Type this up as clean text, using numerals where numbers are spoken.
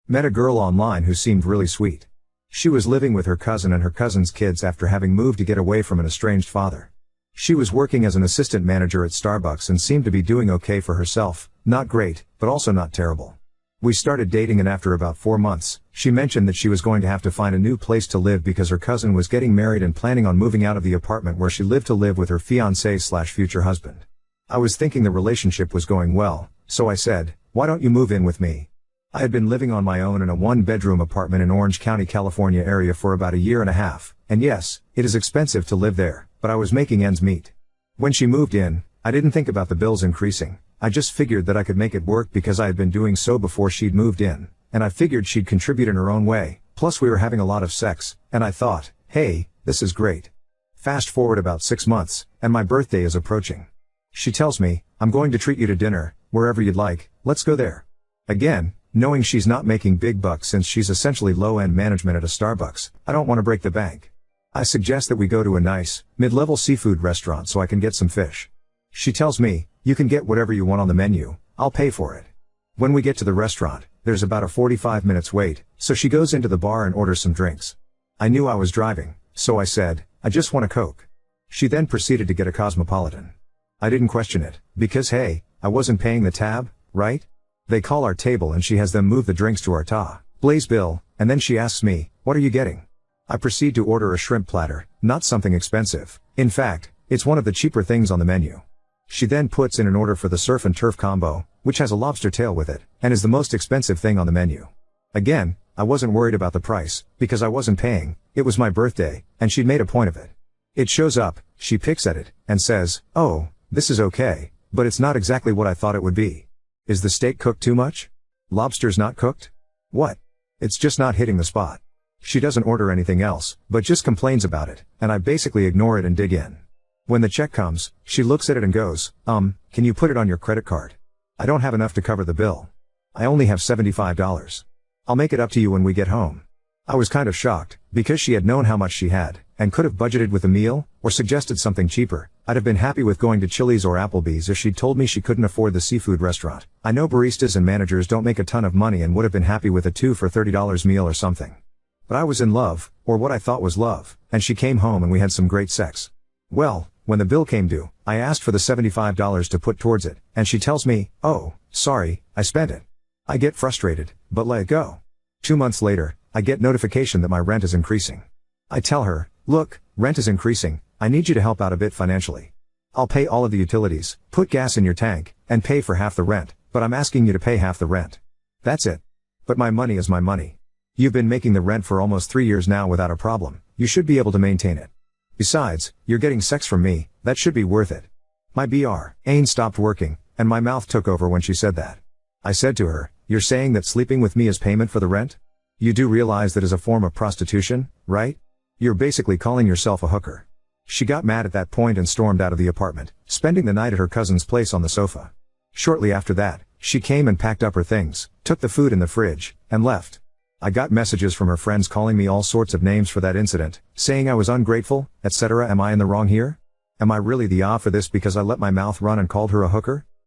Met a girl online who seemed really sweet. She was living with her cousin and her cousin's kids after having moved to get away from an estranged father. She was working as an assistant manager at Starbucks and seemed to be doing okay for herself, not great, but also not terrible. We started dating, and after about 4 months, she mentioned that she was going to have to find a new place to live because her cousin was getting married and planning on moving out of the apartment where she lived to live with her fiancé/future husband. I was thinking the relationship was going well, so I said, "Why don't you move in with me?" I had been living on my own in a 1-bedroom apartment in Orange County, California area for about a year and a half, and yes, it is expensive to live there, but I was making ends meet. When she moved in, I didn't think about the bills increasing. I just figured that I could make it work because I had been doing so before she'd moved in, and I figured she'd contribute in her own way, plus we were having a lot of sex, and I thought, hey, this is great. Fast forward about 6 months, and my birthday is approaching. She tells me, "I'm going to treat you to dinner, wherever you'd like, let's go there." Again, knowing she's not making big bucks since she's essentially low-end management at a Starbucks, I don't want to break the bank. I suggest that we go to a nice, mid-level seafood restaurant so I can get some fish. She tells me, "You can get whatever you want on the menu, I'll pay for it." When we get to the restaurant, there's about a 45 minutes wait, so she goes into the bar and orders some drinks. I knew I was driving, so I said, "I just want a Coke." She then proceeded to get a Cosmopolitan. I didn't question it, because hey, I wasn't paying the tab, right? They call our table and she has them move the drinks to our Blaze bill, and then she asks me, "What are you getting?" I proceed to order a shrimp platter, not something expensive. In fact, it's one of the cheaper things on the menu. She then puts in an order for the surf and turf combo, which has a lobster tail with it, and is the most expensive thing on the menu. Again, I wasn't worried about the price, because I wasn't paying, it was my birthday, and she'd made a point of it. It shows up, she picks at it, and says, "Oh, this is okay, but it's not exactly what I thought it would be. Is the steak cooked too much? Lobster's not cooked? What? It's just not hitting the spot." She doesn't order anything else, but just complains about it, and I basically ignore it and dig in. When the check comes, she looks at it and goes, "Can you put it on your credit card? I don't have enough to cover the bill. I only have $75. I'll make it up to you when we get home." I was kind of shocked, because she had known how much she had, and could have budgeted with a meal, or suggested something cheaper. I'd have been happy with going to Chili's or Applebee's if she'd told me she couldn't afford the seafood restaurant. I know baristas and managers don't make a ton of money and would have been happy with a 2 for $30 meal or something. But I was in love, or what I thought was love, and she came home and we had some great sex. Well, when the bill came due, I asked for the $75 to put towards it, and she tells me, "Oh, sorry, I spent it." I get frustrated, but let it go. 2 months later, I get notification that my rent is increasing. I tell her, "Look, rent is increasing, I need you to help out a bit financially. I'll pay all of the utilities, put gas in your tank, and pay for half the rent, but I'm asking you to pay half the rent. That's it. But my money is my money. You've been making the rent for almost 3 years now without a problem, you should be able to maintain it. Besides, you're getting sex from me, that should be worth it." My brain stopped working, and my mouth took over when she said that. I said to her, "You're saying that sleeping with me is payment for the rent? You do realize that is a form of prostitution, right? You're basically calling yourself a hooker." She got mad at that point and stormed out of the apartment, spending the night at her cousin's place on the sofa. Shortly after that, she came and packed up her things, took the food in the fridge, and left. I got messages from her friends calling me all sorts of names for that incident, saying I was ungrateful, etc. Am I in the wrong here? Am I really the for this because I let my mouth run and called her a hooker?